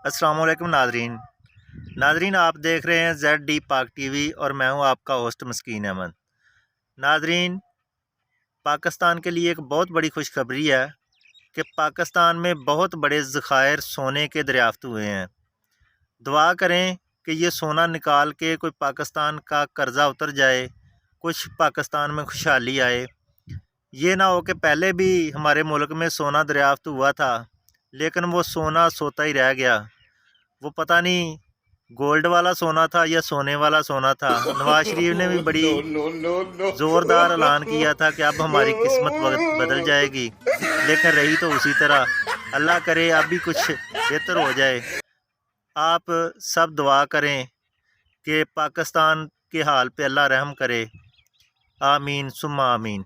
السلام علیکم ناظرین آپ دیکھ رہے ہیں زیڈ ڈی پاک ٹی وی اور میں ہوں آپ کا ہوسٹ مسکین احمد۔ ناظرین، پاکستان کے لیے ایک بہت بڑی خوشخبری ہے کہ پاکستان میں بہت بڑے ذخائر سونے کے دریافت ہوئے ہیں۔ دعا کریں کہ یہ سونا نکال کے کوئی پاکستان کا قرضہ اتر جائے، کچھ پاکستان میں خوشحالی آئے۔ یہ نہ ہو کہ پہلے بھی ہمارے ملک میں سونا دریافت ہوا تھا لیکن وہ سونا سوتا ہی رہ گیا، وہ پتہ نہیں گولڈ والا سونا تھا یا سونے والا سونا تھا۔ نواز شریف نے بھی بڑی زوردار اعلان کیا تھا کہ اب ہماری قسمت بدل جائے گی، لیکن رہی تو اسی طرح۔ اللہ کرے اب بھی کچھ بہتر ہو جائے۔ آپ سب دعا کریں کہ پاکستان کے حال پہ اللہ رحم کرے، آمین ثم آمین۔